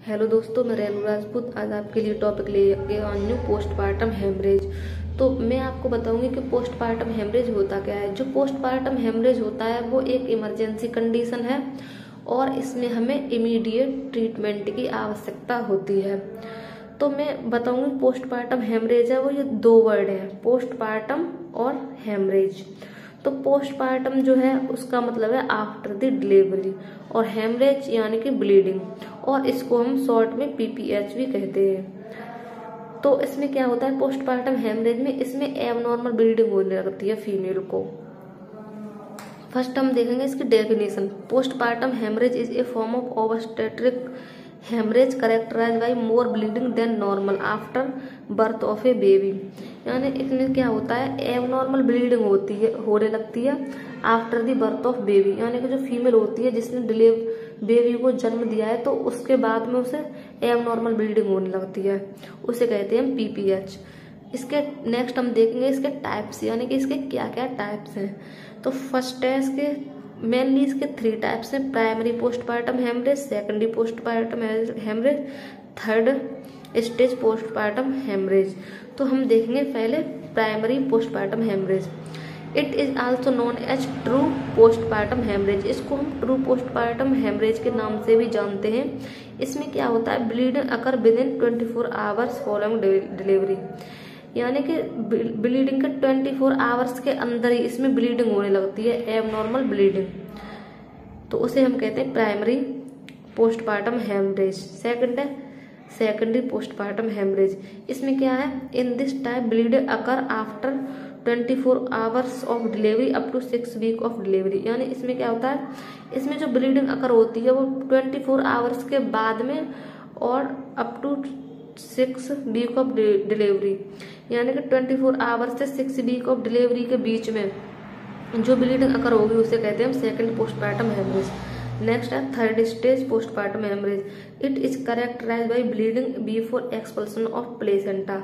Hello दोस्तों, मैं रेनू राजपूत आज आपके लिए टॉपिक लेके आई हूँ पोस्टपार्टम हेमरेज। तो मैं आपको बताऊंगी कि पोस्टपार्टम हेमरेज होता क्या है। जो पोस्टपार्टम हेमरेज होता है वो एक इमरजेंसी कंडीशन है और इसमें हमें इमीडिएट ट्रीटमेंट की आवश्यकता होती है। तो मैं बताऊंगी पोस्टपार्टम हेमरेज है वो ये दो वर्ड है, पोस्टपार्टम और हेमरेज। तो पोस्टपार्टम जो है उसका मतलब है आफ्टर द डिलीवरी और हेमरेज यानी कि ब्लीडिंग, और इसको हम शॉर्ट में पीपीएच भी कहते हैं। तो इसमें क्या होता है पोस्टपार्टम हेमरेज में, इसमें एबनॉर्मल ब्लीडिंग होने लगती है फीमेल को। फर्स्ट हम देखेंगे इसकी definition. Postpartum haemorrhage is a form of obstetric haemorrhage characterised by more bleeding than normal after birth of a baby. यानी इसमें क्या होता है, एबनॉर्मल ब्लीडिंग होने लगती है after the birth of baby, यानी कि जो फीमेल होती है जिसने बेबी को जन्म दिया है तो उसके बाद में उसे एबनॉर्मल ब्लीडिंग होने लगती है, उसे कहते हैं पीपीएच। इसके नेक्स्ट हम देखेंगे इसके टाइप्स, यानी कि इसके क्या क्या टाइप्स हैं। तो फर्स्ट है इसके मेनली इसके 3 टाइप्स हैं, primary postpartum haemorrhage, secondary postpartum haemorrhage, third stage postpartum haemorrhage. तो हम देखेंगे पहले primary postpartum haemorrhage. It is also known as true postpartum haemorrhage. इसको हम ट्रू पोस्टपार्टम हेमरेज के नाम से भी जानते हैं। इसमें क्या होता है, bleeding occur with in 24 hours following delivery, यानी कि ब्लीडिंग के 24 आवर्स के अंदर ही इसमें ब्लीडिंग होने लगती है, एबनॉर्मल ब्लीडिंग। तो उसे हम कहते हैं प्राइमरी पोस्टपार्टम हेमरेज। सेकंड है सेकेंडरी पोस्टपार्टम हेमरेज। इसमें क्या है, in this type bleeding occur after 24 hours of delivery up to 6 week of delivery. यानी इसमें क्या होता है, इसमें जो ब्लीडिंग अकर होती है वो 24 आवर्स के बाद में और up to 6 week of delivery, यानी कि 24 आवर्स से 6 वीक ऑफ डिलीवरी के बीच में जो ब्लीडिंग अकर होगी उसे कहते हैं हम सेकंड पोस्टपार्टम हेमरेज। नेक्स्ट है third stage postpartum haemorrhage. It is characterised by bleeding before expulsion of placenta.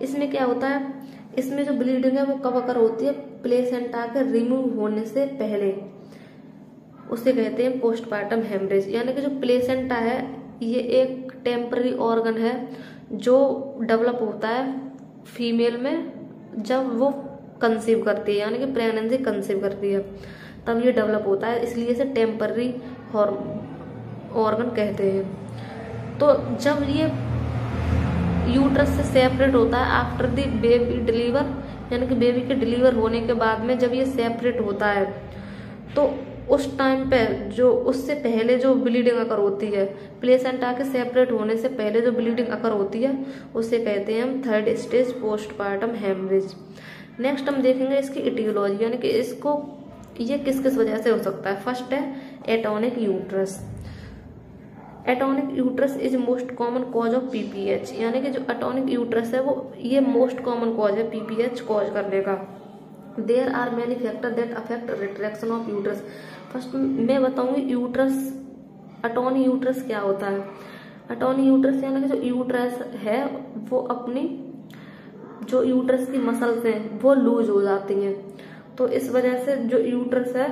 इसमें क्या होता है, इसमें जो ब्लीडिंग है वो कब अकर होती है, प्लेसेंटा के रिमूव होने से पहले, उसे कहते हैं पोस्टपार्टम हेमरेज। यानी कि जो प्लेसेंटा है ये एक टेम्पररी ऑर्गन है जो डेवलप होता है फीमेल में जब वो कंसीव करती है, यानी कि प्रेगनेंसी कंसीव करती है तब ये डेवलप होता है, इसलिए इसे टेम्पररी ऑर्गन कहते हैं। तो जब ये यूट्रस से सेपरेट होता है आफ्टर द बेबी डिलीवर, यानी कि बेबी के डिलीवर होने के बाद में जब ये सेपरेट होता है तो उस टाइम पे जो उससे पहले जो ब्लीडिंग अकर होती है, प्लेसेंटा के सेपरेट होने से पहले जो ब्लीडिंग अकर होती है उसे कहते हैं हम third stage postpartum haemorrhage. Next हम देखेंगे इसकी इटियोलॉजी, यानी कि इसको ये किस किस वजह से हो सकता है। फर्स्ट है atonic uterus. Atonic uterus is most common cause of PPH, यानी कि जो एटोनिक यूट्रस है वो ये मोस्ट कॉमन कॉज है पीपीएच कॉज करने का। There are many factor that affect retraction of uterus. First मैं बताऊंगी यूट्रस, एटोनिक यूट्रस क्या होता है। एटोनिक यूट्रस यानी कि जो यूट्रस है वो अपनी जो यूट्रस की मसल्स हैं वो लूज हो जाती हैं, तो इस वजह से जो यूट्रस है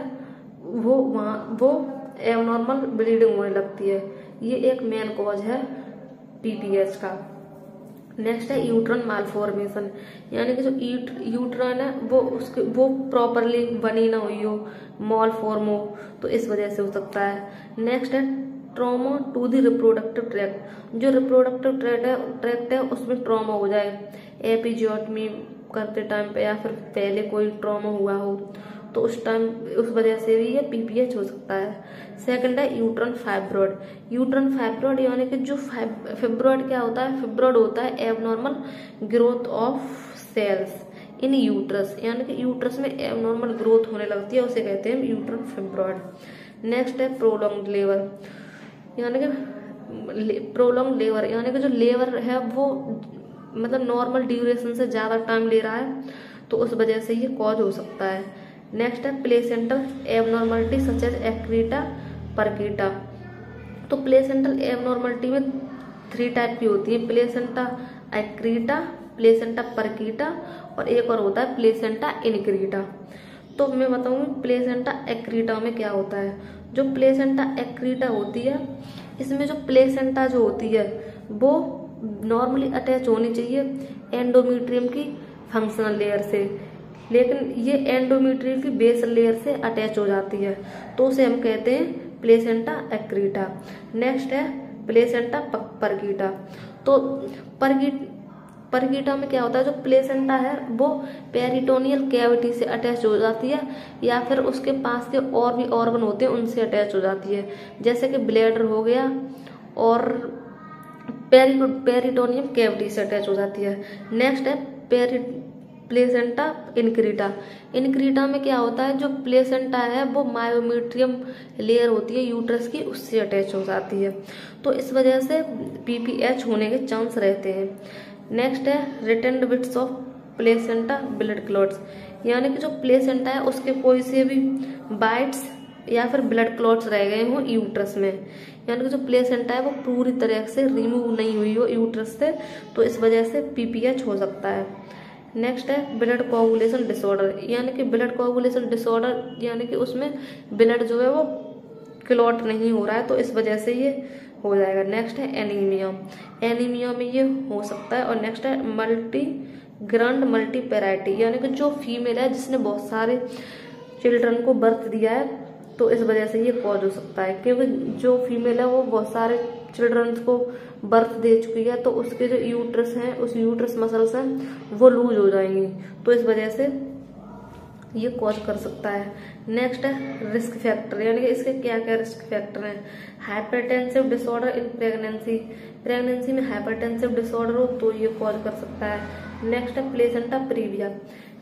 वो एबनॉर्मल ब्लीडिंग होने लगती है। ये एक मेन कॉज है पीपीएच का। नेक्स्ट है यूट्रन मालफॉर्मेशन, यानी कि जो यूट्रन है वो प्रॉपरली बनी ना हुई हो, मॉल फॉर्म हो, तो इस वजह से हो सकता है। नेक्स्ट है trauma to the reproductive tract. जो रिप्रोडक्टिव ट्रैक्ट है उसमें ट्रॉमा हो जाए, एपिजियोटमी करते टाइम पे या फिर पहले कोई ट्रॉमा हुआ हो तो उस वजह से भी ये पीपीएच हो सकता है। सेकंड है यूट्रन फाइब्रॉइड। यूट्रन फाइब्रॉइड यानी कि जो फाइब्रॉइड क्या होता है, फाइब्रॉइड होता है abnormal growth of cells in uterus, यानी कि यूट्रस में एबनॉर्मल ग्रोथ होने लगती है, उसे कहते हैं यूट्रन फाइब्रॉइड। नेक्स्ट है प्रोलॉन्ग्ड लेबर, यानी कि प्रोलॉन्ग लेबर यानी कि जो लेबर है वो मतलब नॉर्मल ड्यूरेशन से ज्यादा टाइम ले रहा है तो उस वजह से ये कॉज हो सकता है। नेक्स्ट है प्लेसेंटल एबनॉर्मलिटी सच एज एक्रीटा परकीटा। तो प्लेसेंटल एबनॉर्मलिटी में 3 टाइप की होती है, प्लेसेंटा एक्रीटा, प्लेसेंटा परकीटा और एक और होता है प्लेसेंटा इनक्रीटा। तो मैं बताऊंगी प्लेसेंटा एक्रीटा में क्या होता है। जो प्लेसेंटा एक्रीटा होती है इसमें जो प्लेसेंटा जो होती है वो नॉर्मली अटैच होनी चाहिए एंडोमेट्रियम की फंक्शनल लेयर से, लेकिन ये एंडोमेट्रियम की बेसल लेयर से अटैच हो जाती है, तो उसे हम कहते हैं प्लेसेंटा एक्रीटा। नेक्स्ट है प्लेसेंटा परगीटा। तो परगीटा में क्या होता है, जो प्लेसेंटा है वो पेरिटोनियल कैविटी से अटैच हो जाती है या फिर उसके पास के और भी ऑर्गन होते हैं उनसे अटैच हो जाती है, जैसे कि ब्लैडर हो गया और पेरिटोनियम कैविटी से अटैच हो जाती है। नेक्स्ट है प्लेसेंटा इनक्रीटा। इनक्रीटा में क्या होता है, जो प्लेसेंटा है वो मायोमेट्रियम लेयर होती है यूट्रस की, उससे अटैच हो जाती है, तो इस वजह से पीपीएच होने के चांस रहते हैं। नेक्स्ट है retained bits of placenta blood clots, यानी कि जो प्लेसेंटा है उसके कोई से भी बाइट्स या फिर ब्लड क्लॉट्स रह गए हों यूट्रस में, यानी कि जो प्लेसेंटा है वो पूरी तरह से रिमूव नहीं हुई हो यूट्रस से, तो इस वजह से पीपीएच हो सकता है। नेक्स्ट है ब्लड कोआगुलेशन डिसऑर्डर, यानी कि ब्लड कोआगुलेशन डिसऑर्डर यानी कि उसमें ब्लड जो है वो क्लॉट नहीं हो रहा है, तो इस वजह से ये हो जाएगा। नेक्स्ट है एनीमिया। एनीमिया में ये हो सकता है। और नेक्स्ट है ग्रैंड मल्टीपैराइटी, यानी कि जो फीमेल है जिसने बहुत सारे चिल्ड्रन को बर्थ दिया है, तो इस वजह से ये कॉज हो सकता है, क्योंकि जो फीमेल है वो बहुत सारे चिल्ड्रन को बर्थ दे चुकी है, तो उसके जो यूट्रस हैं उस यूट्रस मसल्स हैं वो लूज हो जाएंगी, तो इस वजह से ये कॉज कर सकता है। नेक्स्ट है रिस्क फैक्टर, यानी कि इसके क्या क्या रिस्क फैक्टर हैं। Hypertensive disorder in pregnancy, pregnancy में हाइपरटेंसिव डिसऑर्डर हो तो ये कॉज कर सकता है। नेक्स्ट है प्लेसेंटा प्रीविया।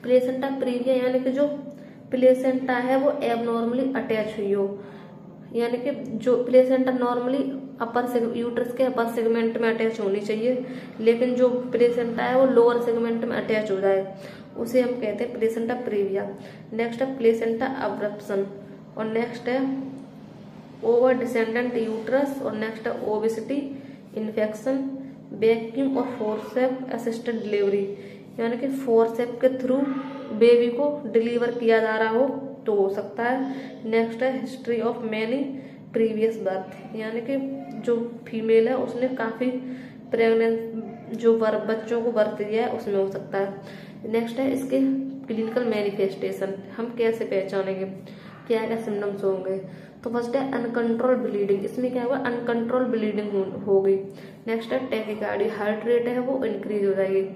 प्लेसेंटा प्रीविया यानी कि जो प्लेसेंटा है वो एबनॉर्मली अटैच हुई हो, यानी कि जो प्लेसेंटा नॉर्मली यूट्रस के अपर सेगमेंट में अटैच होनी चाहिए, लेकिन जो प्लेसेंटा है वो लोअर सेगमेंट में अटैच हो जाए, उसे हम कहते हैं प्लेसेंटा प्रीविया। नेक्स्ट है प्लेसेंटा अब्रप्शन, और नेक्स्ट है ओवर डिसेंडेंट यूट्रस, और नेक्स्ट है ओबेसिटी, इन्फेक्शन, वैक्यूम और फोर्सेप असिस्टेड डिलीवरी, यानी कि फोर्सेप के थ्रू बेबी को डिलीवर किया जा रहा हो तो हो सकता है। नेक्स्ट है history of many previous birth, यानी कि जो फीमेल है उसने काफी प्रेग्नेंट जो बच्चों को बर्थ दिया है उसमें हो सकता है। नेक्स्ट है इसके क्लिनिकल मैनिफेस्टेशन, हम कैसे पहचानेंगे, क्या क्या सिम्टम्स होंगे। तो फर्स्ट है अनकंट्रोल ब्लीडिंग, इसमें क्या होगा, अनकंट्रोल ब्लीडिंग होगी। नेक्स्ट है टैकीकार्डिया, हार्ट रेट है वो इंक्रीज हो जाएगी।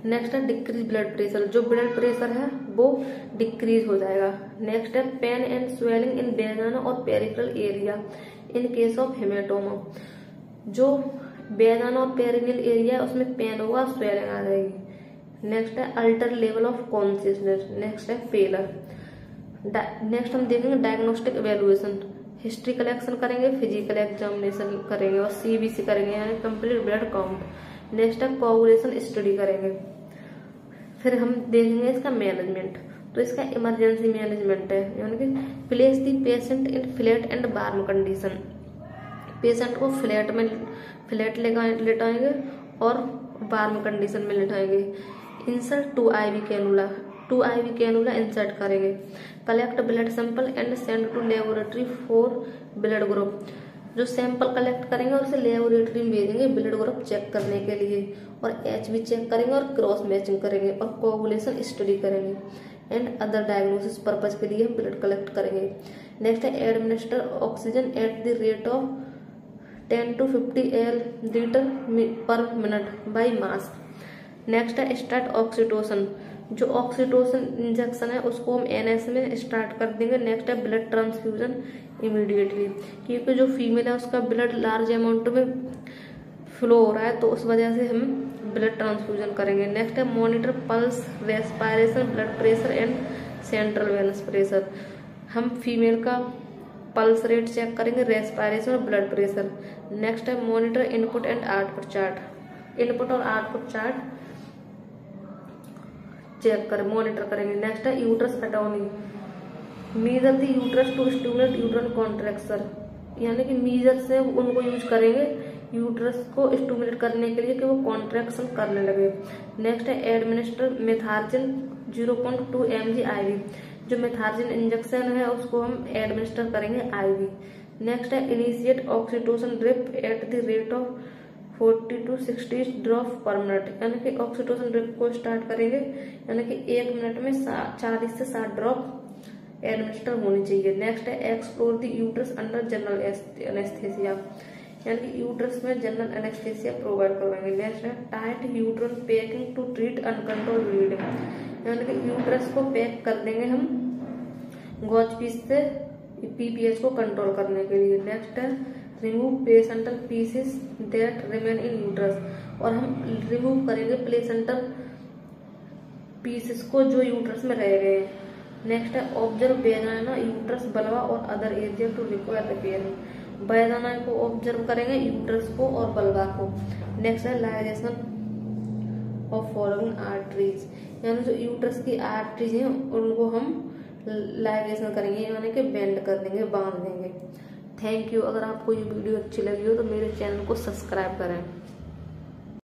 नेक्स्ट है डिक्रीज ब्लड प्रेशर, जो ब्लड प्रेशर है वो डिक्रीज हो जाएगा। नेक्स्ट है pain and swelling in vagina और peripheral area in case of haematoma, जो वेजाना और पेरिनियल एरिया है उसमें पेन होगा, स्वेलिंग आ जाएगी। नेक्स्ट है alter level of consciousness. Next है फेलर। नेक्स्ट हम देखेंगे डायग्नोस्टिक इवेलुएशन, हिस्ट्री कलेक्शन करेंगे, फिजिकल एग्जामिनेशन करेंगे और सीबीसी करेंगे, यानी कंप्लीट ब्लड काउंट। नेक्स्ट है कोआगुलेशन स्टडी करेंगे। फिर हम देखेंगे इसका मैनेजमेंट, तो इसका इमरजेंसी मैनेजमेंट है, यानी कि place the patient in flat and warm condition, patient को फ्लैट लेटाएंगे और वार्म कंडीशन में लेटाएंगे। इंसर्ट 2 IV कैनुला इंसर्ट करेंगे। Collect blood sample and send to laboratory for blood group, जो सैंपल कलेक्ट करेंगे और उसे लेबोरेटरी में भेजेंगे ब्लड ग्रुप चेक करने के लिए, और HB चेक करेंगे और क्रॉस मैचिंग करेंगे और कोआगुलेशन स्टडी करेंगे एंड अदर डायग्नोसिस पर्पज के लिए ब्लड कलेक्ट करेंगे। नेक्स्ट है administer oxygen at the rate of 10 to 50 litre पर मिनट बाई मास। नेक्स्ट है स्टार्ट ऑक्सीटोसिन, जो ऑक्सीटोसिन इंजेक्शन है उसको हम NS में स्टार्ट कर देंगे। नेक्स्ट है ब्लड ट्रांसफ्यूजन इमीडिएटली, क्योंकि जो फीमेल है उसका ब्लड लार्ज अमाउंट में फ्लो हो रहा है, तो उस वजह से हम ब्लड ट्रांसफ्यूजन करेंगे। नेक्स्ट है monitor pulse, respiration, blood pressure and central venous pressure, हम फीमेल का पल्स रेट चेक करेंगे, रेस्पिरेशन और ब्लड प्रेशर। नेक्स्ट है monitor input and output chart, input और आउटपुट चार्ट चेक कर मॉनिटर करेंगे। नेक्स्ट है uterus atony, measure the uterus to stimulate uterine contraction, यानी कि मीजर से उनको यूज करेंगे यूट्रस को स्टिमुलेट करने के लिए कि वो कॉन्ट्रैक्शन करने लगे। नेक्स्ट है एडमिनिस्टर मेथार्जिन 0.2 mg IV, जो मेथार्जिन इंजेक्शन है उसको हम एडमिनिस्टर करेंगे IV। नेक्स्ट है initiate oxytocin drip at the rate of 40 to 60 drop पर मिनट, यानी कि ऑक्सीटोसिन ड्रिप को स्टार्ट करेंगे, यानी कि 1 मिनट में 40 से 60 ड्रॉप एडमिनिस्टर होनी चाहिए। नेक्स्ट है explore the uterus under general anaesthesia, यानी कि यूट्रस में जनरल एनेस्थेसिया प्रोवाइड करवाएंगे। नेक्स्ट है tight uterine packing to treat uncontrolled bleeding, यानी कि यूट्रस को पैक कर देंगे हम गॉज पीस से पीपीएच को कंट्रोल करने के लिए। नेक्स्ट है remove placental pieces that remain in uterus, और हम रिमूव करेंगे प्लेसेंटल पीसेस को जो यूट्रस में रह गए हैं। नेक्स्ट है ऑब्जर्व वेजाइना यूट्रस बल्वा और other area to require repairing, vagina को ऑब्जर्व करेंगे, यूट्रस को और बल्वा को। नेक्स्ट है लाइगेशन ऑफ फॉलोइंग आर्टरीज, यानी जो यूट्रस की आर्टरीज हैं उनको हम लाइगेशन करेंगे, यानी कि बेंड कर देंगे, बांध देंगे। Thank you. अगर आपको ये वीडियो अच्छी लगी हो तो मेरे चैनल को सब्सक्राइब करें।